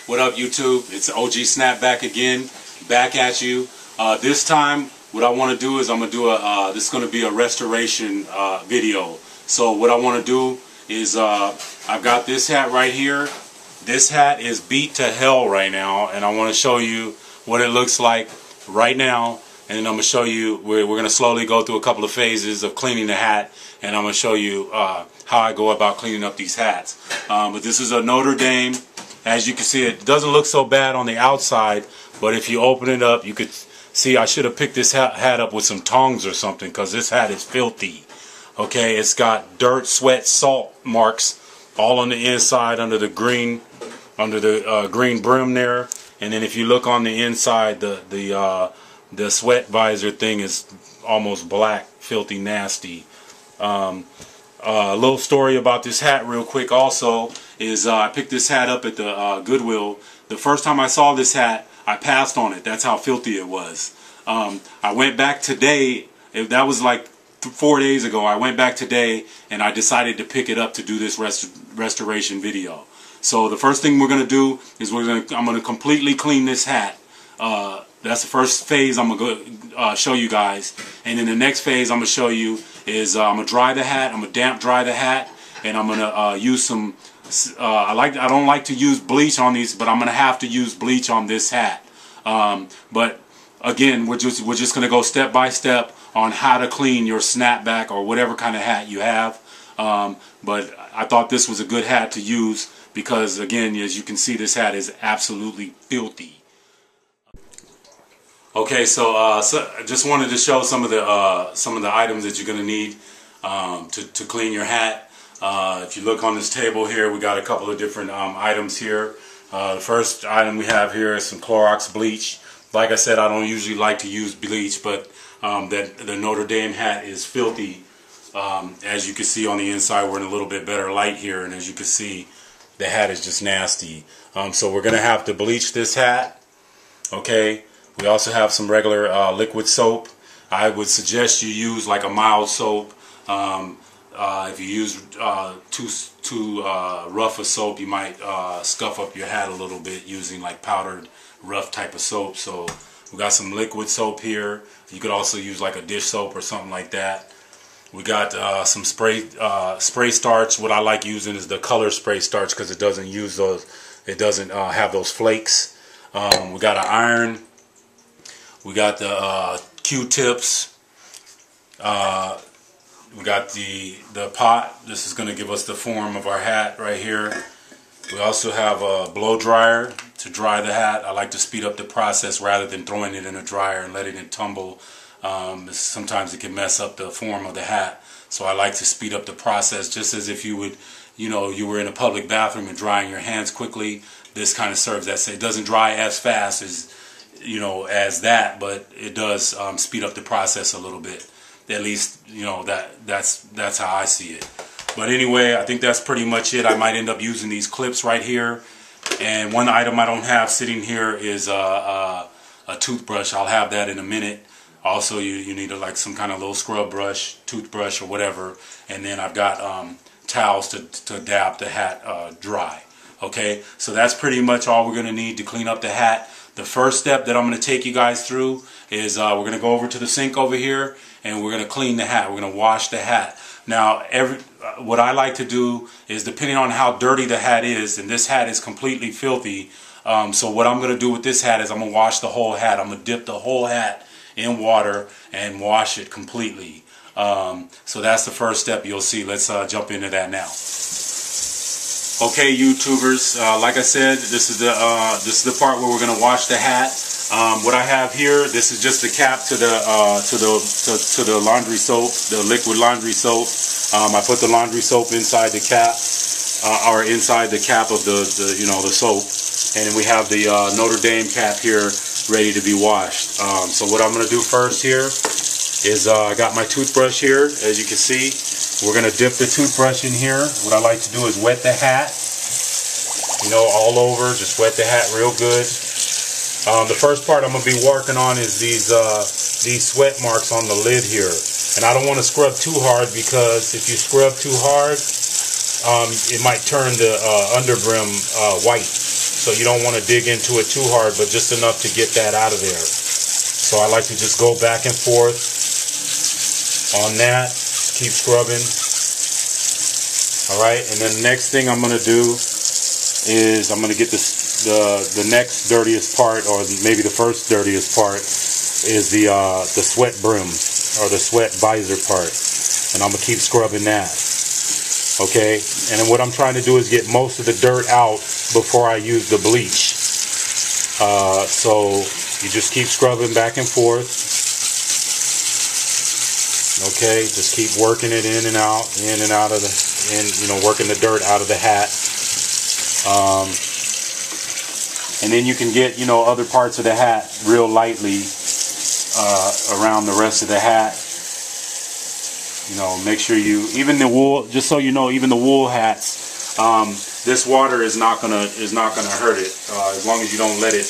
What up, YouTube? It's OG Snapback again, back at you. This time, what I want to do is I'm going to do this is going to be a restoration video. So what I want to do is I've got this hat right here. This hat is beat to hell right now, and I want to show you what it looks like right now. And then I'm going to show you, we're going to slowly go through a couple of phases of cleaning the hat, and I'm going to show you how I go about cleaning up these hats. But this is a Notre Dame. As you can see, it doesn't look so bad on the outside, but if you open it up, you could see I should have picked this hat up with some tongs or something, because this hat is filthy. Okay, it's got dirt, sweat, salt marks all on the inside under the green brim there. And then if you look on the inside, the sweat visor thing is almost black, filthy, nasty. A little story about this hat real quick also is I picked this hat up at the Goodwill. The first time I saw this hat, I passed on it. That's how filthy it was. I went back today. That was like 4 days ago. I went back today and I decided to pick it up to do this restoration video. So the first thing we're going to do is I'm going to completely clean this hat. That's the first phase I'm going to show you guys. And then the next phase I'm going to show you is I'm going to dry the hat. I'm going to damp dry the hat. And I'm going to use some, I don't like to use bleach on these, but I'm going to have to use bleach on this hat. But again, we're just going to go step by step on how to clean your snapback or whatever kind of hat you have. But I thought this was a good hat to use because, again, as you can see, this hat is absolutely filthy. Okay, so I just wanted to show some of the items that you're going to need to clean your hat. If you look on this table here, we got a couple of different items here. The first item we have here is some Clorox bleach. Like I said, I don't usually like to use bleach, but the Notre Dame hat is filthy. As you can see on the inside, we're in a little bit better light here, and as you can see, the hat is just nasty. So we're going to have to bleach this hat. Okay. We also have some regular liquid soap. I would suggest you use like a mild soap. If you use too rough a soap, you might scuff up your hat a little bit using like powdered rough type of soap. So we got some liquid soap here. You could also use like a dish soap or something like that. We got some spray starch. What I like using is the color spray starch because it doesn't use those. It doesn't have those flakes. We got an iron. We got the Q-tips. We got the pot. This is going to give us the form of our hat right here. We also have a blow dryer to dry the hat. I like to speed up the process rather than throwing it in a dryer and letting it tumble. Sometimes it can mess up the form of the hat. So I like to speed up the process, just as if you would, you were in a public bathroom and drying your hands quickly. This kind of serves that. It doesn't dry as fast as that, but it does speed up the process a little bit. At least, that's how I see it. But anyway, I think that's pretty much it. I might end up using these clips right here. And one item I don't have sitting here is a toothbrush. I'll have that in a minute. Also, you need like some kind of little scrub brush, toothbrush, or whatever. And then I've got towels to dab the hat dry. Okay, so that's pretty much all we're going to need to clean up the hat. The first step that I'm going to take you guys through is we're going to go over to the sink over here and we're going to clean the hat. We're going to wash the hat. Now, what I like to do is, depending on how dirty the hat is, and this hat is completely filthy, so what I'm going to do with this hat is I'm going to wash the whole hat. I'm going to dip the whole hat in water and wash it completely. So that's the first step you'll see. Let's jump into that now. Okay, YouTubers, like I said, this is the part where we're gonna wash the hat. What I have here, this is just the cap to the laundry soap, the liquid laundry soap. I put the laundry soap inside the cap, or inside the cap of the soap, and then we have the Notre Dame cap here ready to be washed. So what I'm gonna do first here is I got my toothbrush here, as you can see. We're going to dip the toothbrush in here. What I like to do is wet the hat, all over. Just wet the hat real good. The first part I'm going to be working on is these sweat marks on the lid here. And I don't want to scrub too hard, because if you scrub too hard, it might turn the underbrim white. So so you don't want to dig into it too hard, but just enough to get that out of there. So I like to just go back and forth on that, just keep scrubbing. Alright, and then the next thing I'm going to do is I'm going to get the next dirtiest part, or maybe the first dirtiest part, is the sweat brim, or the sweat visor part. And I'm going to keep scrubbing that. Okay, and then what I'm trying to do is get most of the dirt out before I use the bleach. So you just keep scrubbing back and forth. Okay, just keep working it in and out of the, working the dirt out of the hat. And then you can get, other parts of the hat real lightly around the rest of the hat. Make sure even the wool, just so you know, even the wool hats, this water is not gonna hurt it, as long as you don't let it.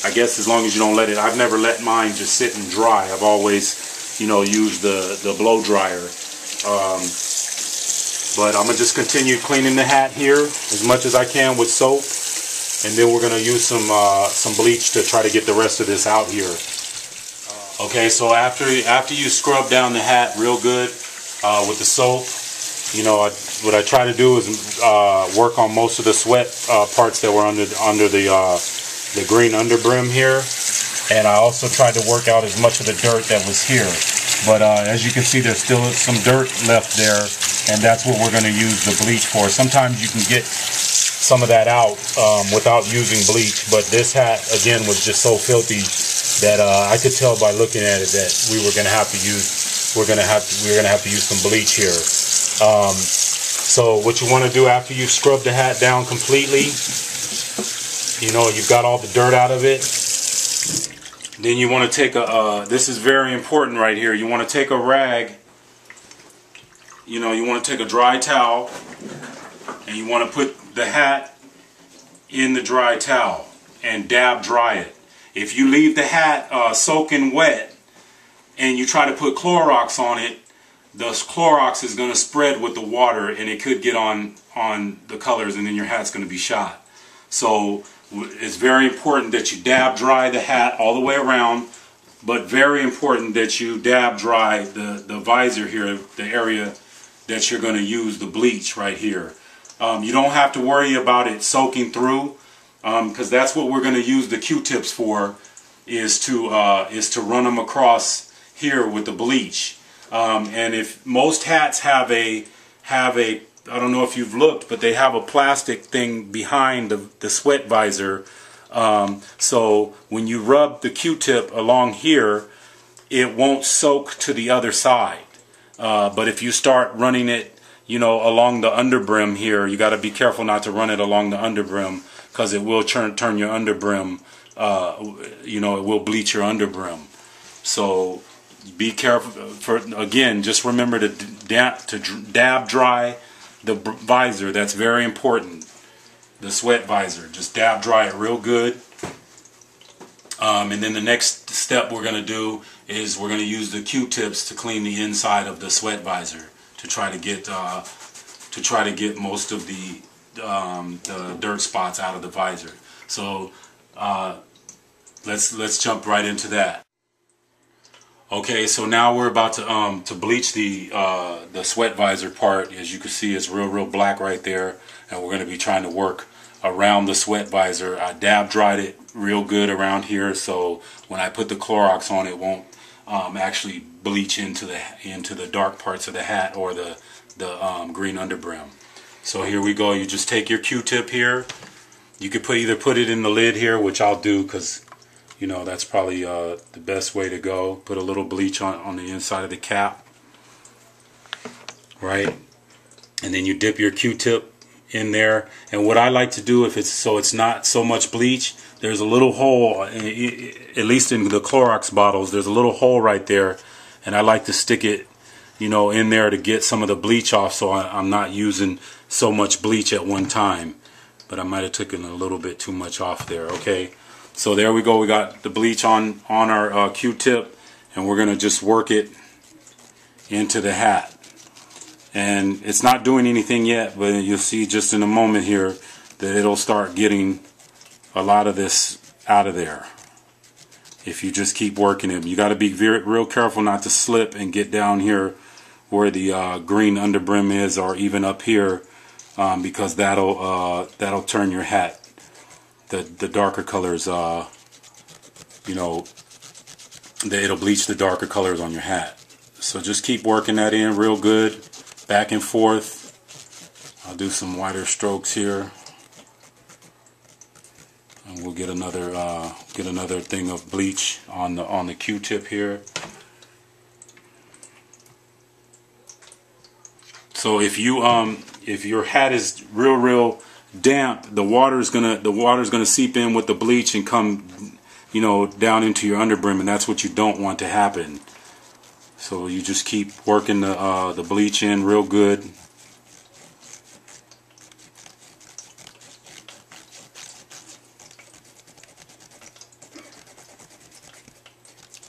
I guess as long as you don't let it. I've never let mine just sit and dry. I've always, used the blow dryer. But I'm gonna just continue cleaning the hat here as much as I can with soap, and then we're gonna use some bleach to try to get the rest of this out here. Okay, so after you scrub down the hat real good with the soap, what I try to do is work on most of the sweat parts that were under the green underbrim here, and I also tried to work out as much of the dirt that was here. But as you can see, there's still some dirt left there, and that's what we're going to use the bleach for. Sometimes you can get some of that out without using bleach, but this hat again was just so filthy that I could tell by looking at it that we were going to have to use some bleach here. So what you want to do after you scrub the hat down completely, you've got all the dirt out of it, then you want to take this is very important right here, you want to take a rag, you want to take a dry towel, and you want to put the hat in the dry towel and dab dry it. If you leave the hat soaking wet and you try to put Clorox on it, the Clorox is going to spread with the water, and it could get on the colors, and then your hat's going to be shot. So it's very important that you dab dry the hat all the way around, but very important that you dab dry the visor here, the area that you're going to use the bleach right here. You don't have to worry about it soaking through, because that's what we're going to use the Q-tips for, is to run them across here with the bleach. And if most hats have a I don't know if you've looked, but they have a plastic thing behind the sweat visor, so when you rub the Q-tip along here, it won't soak to the other side. But if you start running it, along the underbrim here, you got to be careful not to run it along the underbrim, because it will turn your underbrim. It will bleach your underbrim. So be careful. Again, just remember to dab dry the visor. That's very important. The sweat visor. Just dab dry it real good. And then the next step we're going to do is we're going to use the Q-tips to clean the inside of the sweat visor to try to get most of the dirt spots out of the visor. So let's jump right into that. Okay, so now we're about to bleach the sweat visor part. As you can see, it's real black right there, and we're going to be trying to work around the sweat visor. I dab dried it real good around here, so when I put the Clorox on, it won't actually bleach into the dark parts of the hat or the green underbrim. So here we go. You just take your Q-tip here. You could either put it in the lid here, which I'll do because that's probably the best way to go. Put a little bleach on the inside of the cap, right? And then you dip your Q-tip in there. And what I like to do, if it's not so much bleach, there's a little hole, at least in the Clorox bottles, there's a little hole right there, and I like to stick it, in there to get some of the bleach off, so I'm not using so much bleach at one time. But I might have taken a little bit too much off there. Okay, so there we go. We got the bleach on our Q-tip, and we're gonna just work it into the hat. And it's not doing anything yet, but you'll see just in a moment here that it'll start getting a lot of this out of there. If you just keep working it, you got to be real careful not to slip and get down here where the green underbrim is, or even up here, because that'll turn your hat. The darker colors, you know, it'll bleach the darker colors on your hat. So just keep working that in real good, back and forth. I'll do some wider strokes here. And we'll get another thing of bleach on the Q-tip here. So if your hat is real damp, the water's gonna seep in with the bleach and come, you know, down into your underbrim, and that's what you don't want to happen. So you just keep working the bleach in real good.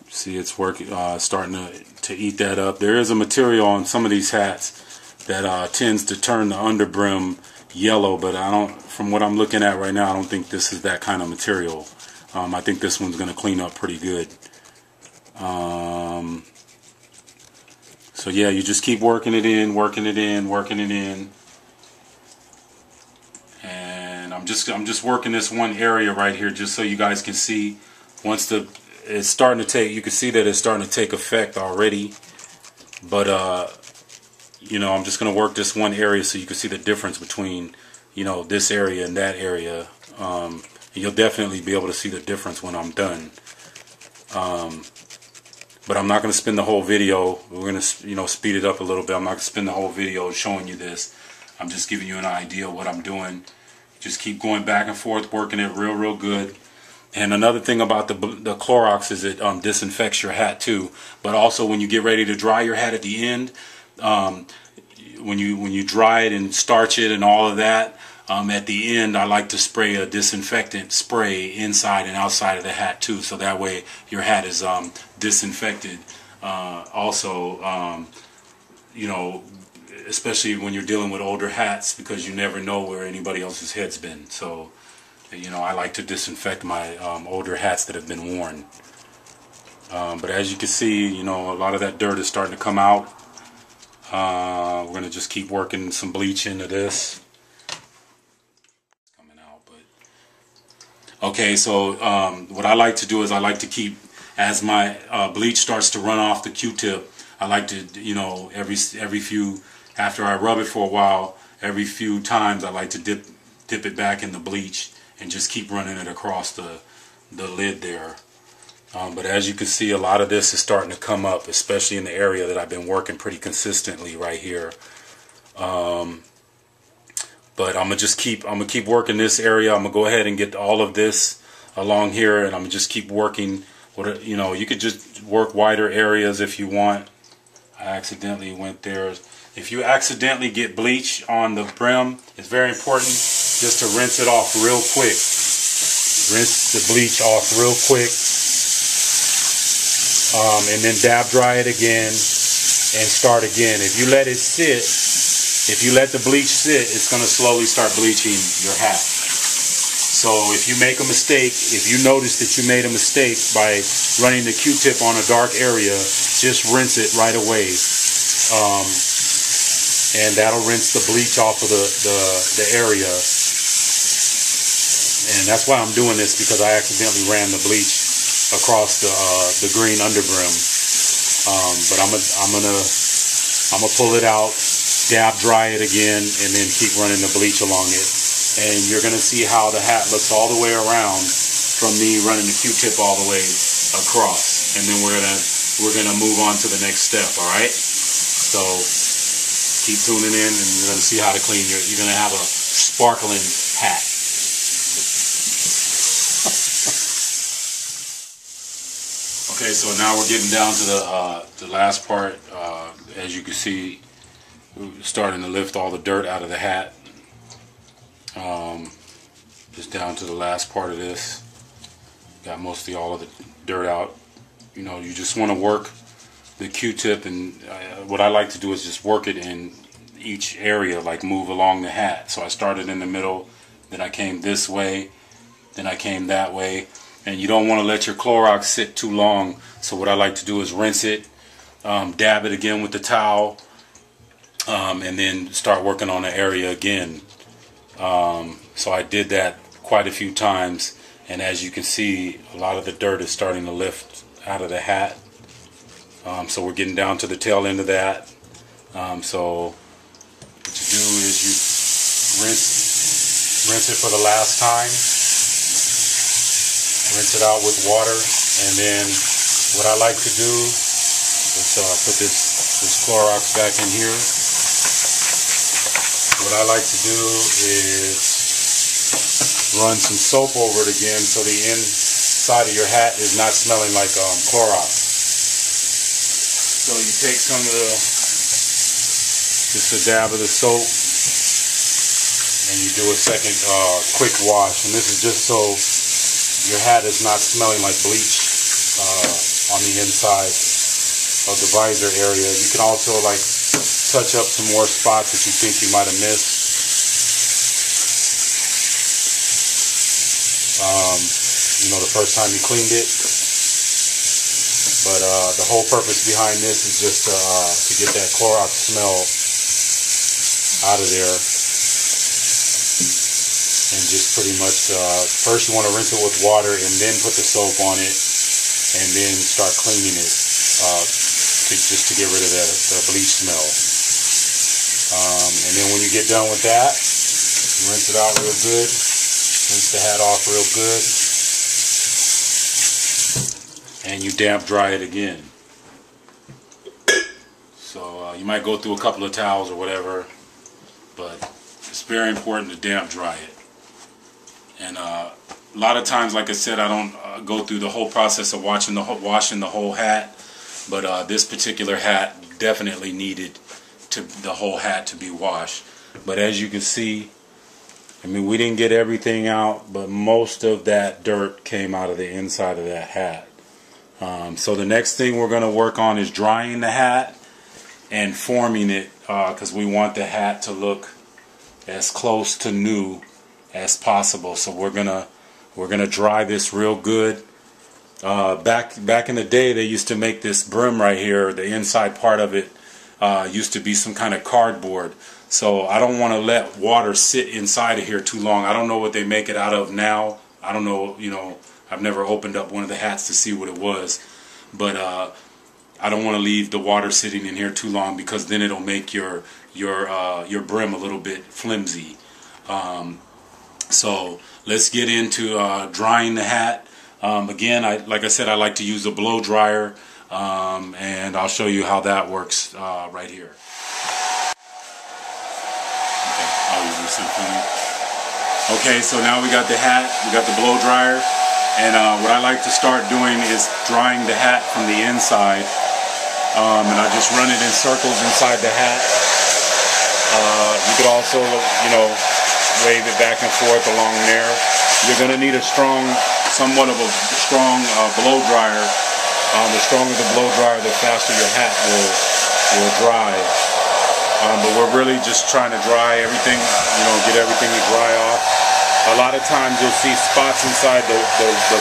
See, it's working, starting to eat that up. There is a material on some of these hats that tends to turn the underbrim yellow, but I don't. From what I'm looking at right now, I don't think this is that kind of material. I think this one's going to clean up pretty good. So yeah, you just keep working it in, and I'm just working this one area right here, just so you guys can see. Once it's starting to take, you can see that it's starting to take effect already. But you know, I'm just going to work this one area so you can see the difference between, you know, this area and that area. And you'll definitely be able to see the difference when I'm done. But I'm not going to spend the whole video. We're going to, you know, speed it up a little bit. I'm not going to spend the whole video showing you this. I'm just giving you an idea of what I'm doing. Just keep going back and forth, working it real good. And another thing about the Clorox is it disinfects your hat too. But also when you get ready to dry your hat at the end, when you dry it and starch it and all of that, at the end I like to spray a disinfectant spray inside and outside of the hat too, so that way your hat is disinfected. Also, you know, especially when you're dealing with older hats, because you never know where anybody else's head's been. So, you know, I like to disinfect my older hats that have been worn. But as you can see, you know, a lot of that dirt is starting to come out. We're going to just keep working some bleach into this. Coming out, but okay, so what I like to do is I like to keep, as my bleach starts to run off the Q-tip, I like to, you know, every few, after I rub it for a while, every few times I like to dip it back in the bleach and just keep running it across the lid there. But as you can see, a lot of this is starting to come up, especially in the area that I've been working pretty consistently right here. But I'm gonna keep working this area. I'm gonna go ahead and get all of this along here, and I'm gonna just keep working. You know, you could just work wider areas if you want. I accidentally went there. If you accidentally get bleach on the brim, it's very important just to rinse it off real quick. Rinse the bleach off real quick. And then dab dry it again and start again. If you let it sit, if you let the bleach sit, it's going to slowly start bleaching your hat. So if you make a mistake, if you notice that you made a mistake by running the Q-tip on a dark area, just rinse it right away. And that'll rinse the bleach off of the area. And that's why I'm doing this, because I accidentally ran the bleach across the green underbrim. But I'm gonna pull it out, dab dry it again, and then keep running the bleach along it. And you're gonna see how the hat looks all the way around from me running the Q-tip all the way across. And then we're gonna move on to the next step. All right. So keep tuning in, and you're gonna see how to clean your. You're gonna have a sparkling hat. Okay, so now we're getting down to the last part. As you can see, we're starting to lift all the dirt out of the hat. Just down to the last part of this. Got mostly all of the dirt out. You know, you just want to work the Q-tip, and what I like to do is just work it in each area, like move along the hat. So I started in the middle, then I came this way, then I came that way. And you don't want to let your Clorox sit too long, so what I like to do is rinse it, dab it again with the towel, and then start working on the area again. So I did that quite a few times, and as you can see, a lot of the dirt is starting to lift out of the hat. So we're getting down to the tail end of that. So what you do is you rinse it for the last time. Rinse it out with water, and then what I like to do is put this Clorox back in here. What I like to do is run some soap over it again so the inside of your hat is not smelling like Clorox. So you take some of just a dab of the soap, and you do a second quick wash, and this is just so your hat is not smelling like bleach on the inside of the visor area. You can also like touch up some more spots that you think you might have missed. You know, the first time you cleaned it. But the whole purpose behind this is just to get that Clorox smell out of there. And just pretty much, first you want to rinse it with water and then put the soap on it and then start cleaning it just to get rid of the bleach smell. And then when you get done with that, rinse it out real good, rinse the hat off real good, and you damp dry it again. So you might go through a couple of towels or whatever, but it's very important to damp dry it. And a lot of times, like I said, I don't go through the whole process of washing the whole hat, but this particular hat definitely needed the whole hat to be washed. But as you can see, I mean, we didn't get everything out, but most of that dirt came out of the inside of that hat. So the next thing we're going to work on is drying the hat and forming it, because we want the hat to look as close to new as possible. So we're gonna dry this real good. Back in the day, they used to make this brim right here. The inside part of it used to be some kind of cardboard. So I don't want to let water sit inside of here too long. I don't know what they make it out of now. I don't know. You know, I've never opened up one of the hats to see what it was, but I don't want to leave the water sitting in here too long, because then it'll make your brim a little bit flimsy. So let's get into drying the hat. Again, like I said, I like to use a blow dryer, and I'll show you how that works right here. Okay, I'll use this in front of you. Okay, so now we got the hat, we got the blow dryer, and what I like to start doing is drying the hat from the inside, and I just run it in circles inside the hat. You could also, you know, wave it back and forth along there. You're going to need somewhat of a strong blow dryer. The stronger the blow dryer, the faster your hat will dry. But we're really just trying to dry everything, you know, get everything to dry off. A lot of times you'll see spots inside the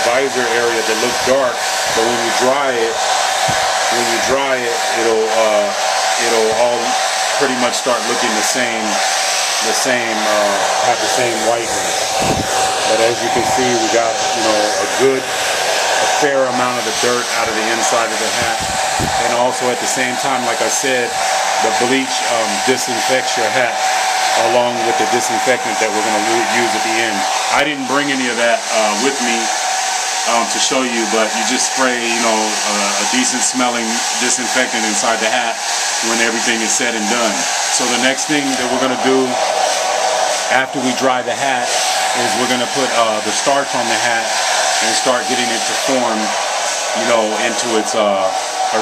visor area that look dark, but when you dry it, it'll all pretty much start looking the same, have the same whiteness. But as you can see, we got, you know, a fair amount of the dirt out of the inside of the hat, and also at the same time, like I said, the bleach disinfects your hat along with the disinfectant that we're going to use at the end. I didn't bring any of that with me to show you, but you just spray, you know, a decent smelling disinfectant inside the hat when everything is said and done. So the next thing that we're going to do after we dry the hat is we're going to put the starch on the hat and start getting it to form, you know, into its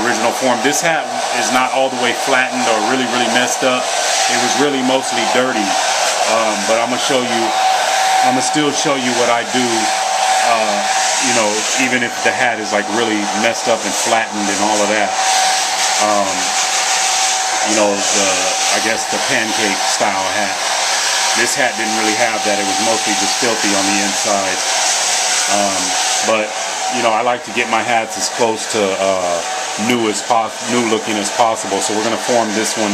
original form. This hat is not all the way flattened or really messed up. It was really mostly dirty, but I'm gonna still show you what I do, you know, even if the hat is like really messed up and flattened and all of that. You know, I guess the pancake style hat. This hat didn't really have that. It was mostly just filthy on the inside. But you know, I like to get my hats as close to new looking as possible. So we're going to form this one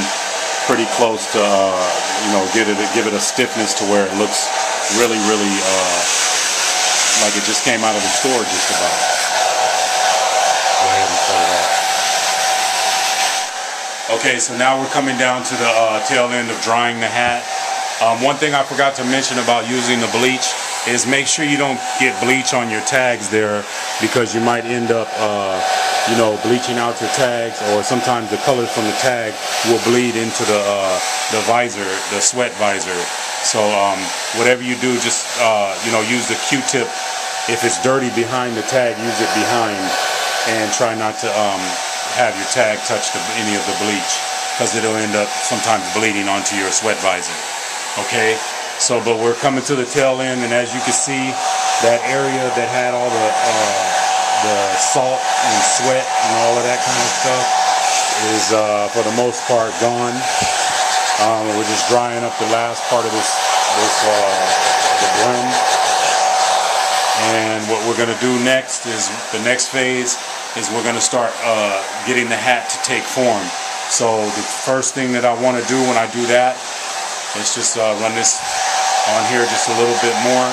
pretty close to you know, give it a stiffness to where it looks really like it just came out of the store just about. Go ahead and cut it off. Okay, so now we're coming down to the tail end of drying the hat. One thing I forgot to mention about using the bleach is make sure you don't get bleach on your tags there, because you might end up you know, bleaching out your tags, or sometimes the colors from the tag will bleed into the visor, the sweat visor. So whatever you do, just you know, use the Q-tip. If it's dirty behind the tag, use it behind, and try not to have your tag touch any of the bleach, because it'll end up sometimes bleeding onto your sweat visor. Okay, so but we're coming to the tail end, and as you can see, that area that had all the salt and sweat and all of that kind of stuff is for the most part gone. We're just drying up the last part of the brim. And what we're going to do next is, the next phase is we're going to start getting the hat to take form. So the first thing that I want to do when I do that is just run this on here just a little bit more.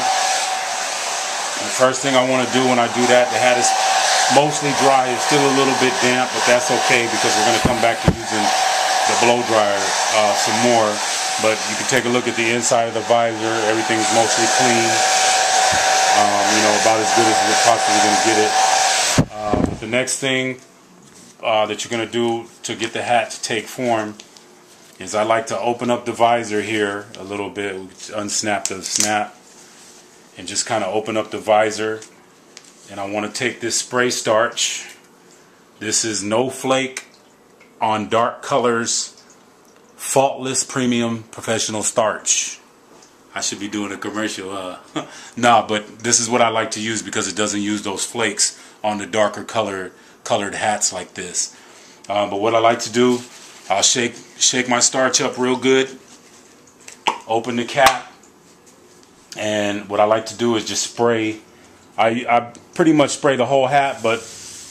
The first thing I want to do when I do that, the hat is mostly dry. It's still a little bit damp, but that's okay, because we're going to come back to using the blow dryer some more. But you can take a look at the inside of the visor. Everything's mostly clean. You know, about as good as we're possibly going to get it. The next thing that you're going to do to get the hat to take form is I like to open up the visor here a little bit, unsnap the snap, and just kind of open up the visor. And I want to take this spray starch. This is No Flake on Dark Colors Faultless Premium Professional Starch. I should be doing a commercial. Nah, but this is what I like to use, because it doesn't use those flakes on the darker colored hats like this. But what I like to do, I'll shake my starch up real good, open the cap, and what I like to do is just spray. I pretty much spray the whole hat, but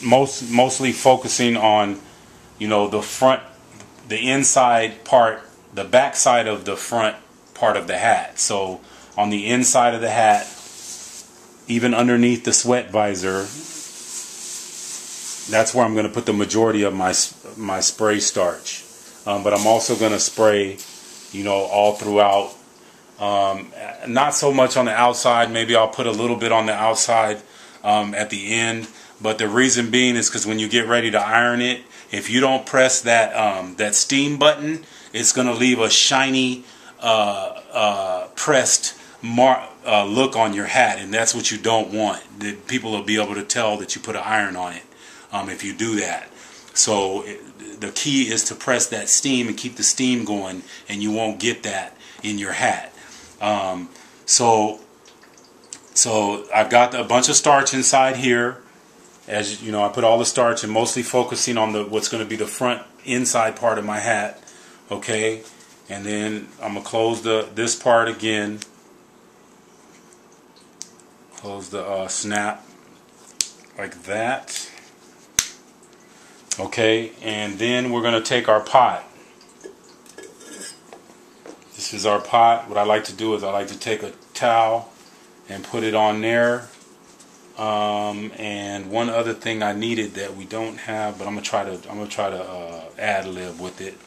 mostly focusing on, you know, the front, the inside part, the back side of the front part of the hat. So on the inside of the hat, even underneath the sweat visor, that's where I'm going to put the majority of my spray starch. But I'm also going to spray, you know, all throughout. Not so much on the outside. Maybe I'll put a little bit on the outside at the end. But the reason being is because when you get ready to iron it, if you don't press that that steam button, it's going to leave a shiny pressed look on your hat, and that's what you don't want. People will be able to tell that you put an iron on it if you do that. So the key is to press that steam and keep the steam going, and you won't get that in your hat. So I've got a bunch of starch inside here. As you know, I put all the starch and mostly focusing on what's going to be the front inside part of my hat. Okay, and then I'm gonna close this part again. Close the snap like that. Okay, and then we're gonna take our pot. This is our pot. What I like to do is I like to take a towel and put it on there. And one other thing I needed that we don't have, but I'm gonna try to ad-lib with it.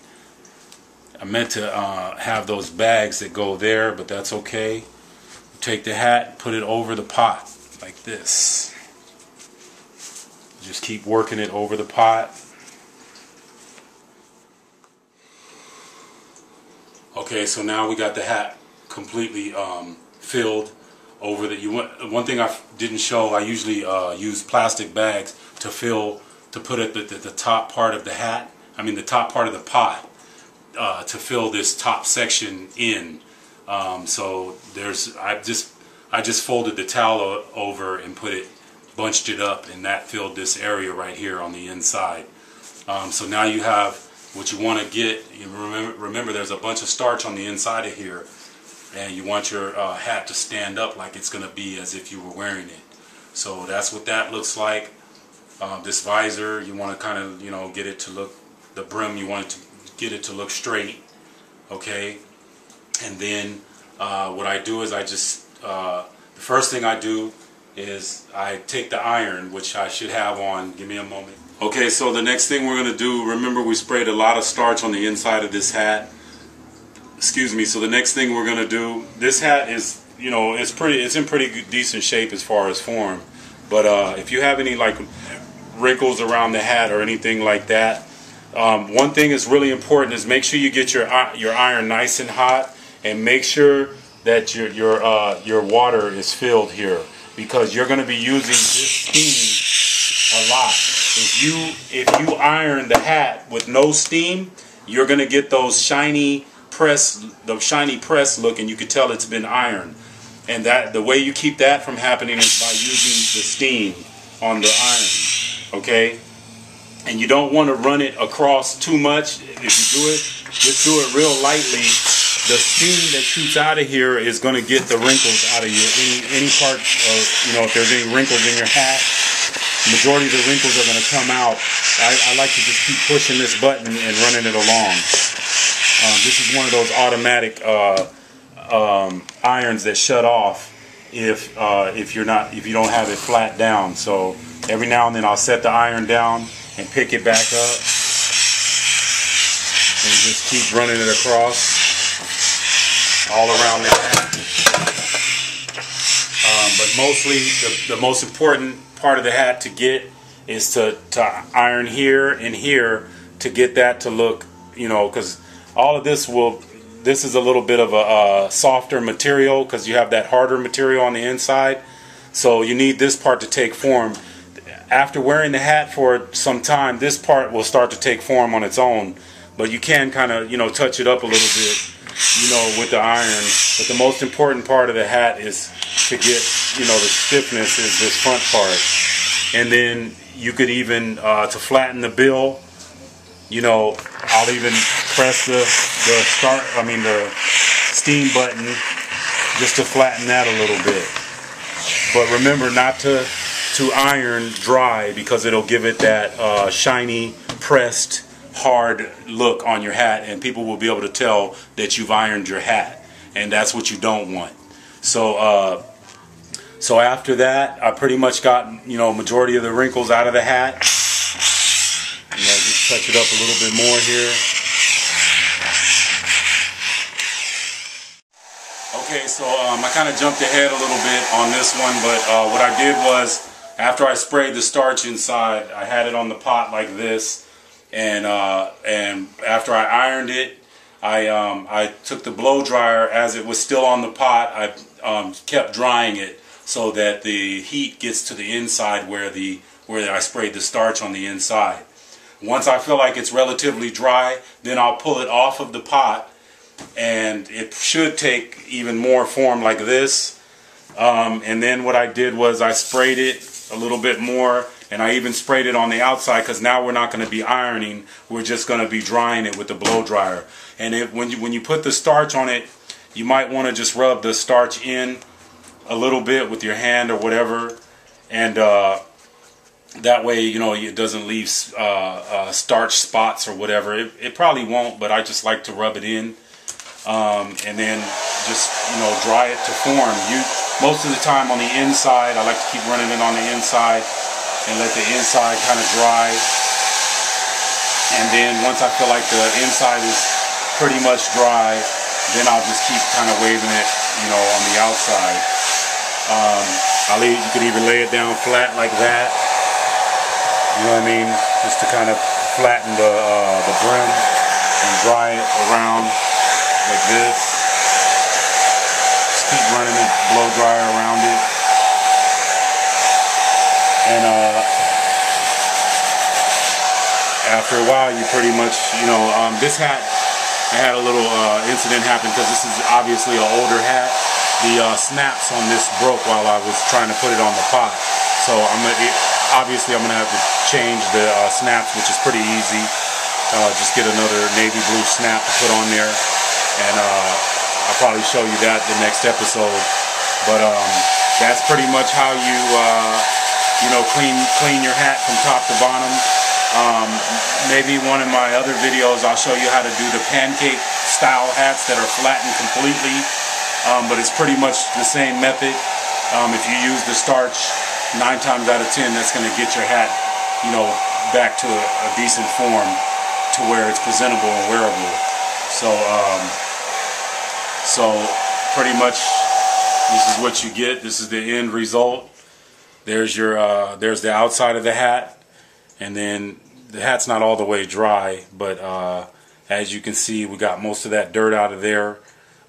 I meant to have those bags that go there, but that's okay. Take the hat, put it over the pot like this. Just keep working it over the pot. Okay, so now we got the hat completely filled over the. One thing I didn't show, I usually use plastic bags to put at the top part of the hat. I mean the top part of the pot to fill this top section in. So I just folded the towel over and bunched it up, and that filled this area right here on the inside. So now you have what you want to get. You remember there's a bunch of starch on the inside of here, and you want your hat to stand up like it's going to be as if you were wearing it. So that's what that looks like. This visor, you want to kind of, you know, get it to look, the brim, you want it to get it to look straight, okay? And then what I do is I just, the first thing I do is I take the iron, which I should have on. Give me a moment. Okay, so the next thing we're going to do, remember we sprayed a lot of starch on the inside of this hat. Excuse me. So the next thing we're going to do, this hat is, you know, it's in pretty decent shape as far as form. But if you have any like wrinkles around the hat or anything like that, one thing is really important is make sure you get your iron nice and hot, and make sure that your water is filled here, because you're going to be using this steam a lot. If you iron the hat with no steam, you're going to get those shiny press look, and you can tell it's been ironed. And that the way you keep that from happening is by using the steam on the iron, okay? And you don't want to run it across too much. If you do it, just do it real lightly. The steam that shoots out of here is going to get the wrinkles out of you. Any part of, you know, if there's any wrinkles in your hat, the majority of the wrinkles are going to come out. I like to just keep pushing this button and running it along. This is one of those automatic irons that shut off if you don't have it flat down. So every now and then I'll set the iron down and pick it back up and just keep running it across all around the hat. But mostly the most important part of the hat to get is to iron here and here to get that to look, you know, because all of this is a little bit of a softer material because you have that harder material on the inside. So you need this part to take form. After wearing the hat for some time, this part will start to take form on its own. But you can kind of, you know, touch it up a little bit, you know, with the iron. But the most important part of the hat is to get, you know, the stiffness is this front part. And then you could even, to flatten the bill, you know, I'll even press the steam button just to flatten that a little bit. But remember not to iron dry, because it'll give it that shiny, pressed, hard look on your hat, and people will be able to tell that you've ironed your hat, and that's what you don't want. So so after that, I pretty much got, you know, majority of the wrinkles out of the hat. You know, just touch it up a little bit more here. Okay, so I kind of jumped ahead a little bit on this one, but what I did was, after I sprayed the starch inside, I had it on the pot like this, and after I ironed it, I took the blow dryer as it was still on the pot. I kept drying it so that the heat gets to the inside where I sprayed the starch on the inside. Once I feel like it's relatively dry, then I'll pull it off of the pot, and it should take even more form like this. And then what I did was I sprayed it a little bit more, and I even sprayed it on the outside, because now we're not going to be ironing, we're just going to be drying it with the blow dryer. And when you put the starch on it, you might want to just rub the starch in a little bit with your hand or whatever, and that way, you know, it doesn't leave starch spots or whatever. It probably won't, but I just like to rub it in, and then just, you know, dry it to form. Most of the time on the inside, I like to keep running it on the inside and let the inside kind of dry. And then once I feel like the inside is pretty much dry, then I'll just keep kind of waving it, you know, on the outside. You could even lay it down flat like that. You know what I mean? Just to kind of flatten the brim and dry it around like this. Keep running the blow dryer around it, and after a while, you pretty much, you know, this hat, I had a little incident happen because this is obviously an older hat. The snaps on this broke while I was trying to put it on the pot, so obviously I'm gonna have to change the snaps, which is pretty easy. Just get another navy blue snap to put on there, and I'll probably show you that the next episode. But that's pretty much how you know, clean your hat from top to bottom. Maybe one of my other videos I'll show you how to do the pancake style hats that are flattened completely, but it's pretty much the same method. If you use the starch, 9 times out of 10 that's going to get your hat, you know, back to a decent form to where it's presentable and wearable. So pretty much this is what you get. This is the end result. There's your there's the outside of the hat, and then the hat's not all the way dry, but as you can see, we got most of that dirt out of there.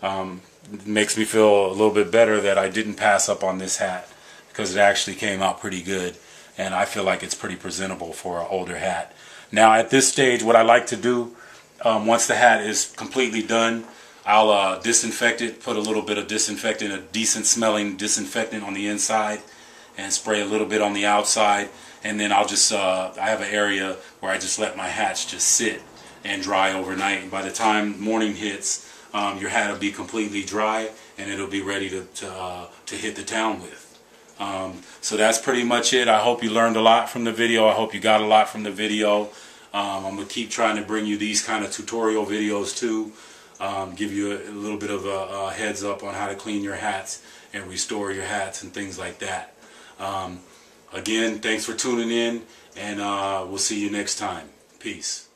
It makes me feel a little bit better that I didn't pass up on this hat, because it actually came out pretty good, and I feel like it's pretty presentable for an older hat. Now at this stage, what I like to do, once the hat is completely done, I'll disinfect it, put a little bit of disinfectant, a decent smelling disinfectant on the inside, and spray a little bit on the outside, and then I'll just, I have an area where I just let my hats just sit and dry overnight. And by the time morning hits, your hat will be completely dry, and it'll be ready to hit the town with. So that's pretty much it. I hope you learned a lot from the video. I hope you got a lot from the video. I'm going to keep trying to bring you these kind of tutorial videos too. Give you a little bit of a heads up on how to clean your hats and restore your hats and things like that. Again, thanks for tuning in, and we'll see you next time. Peace.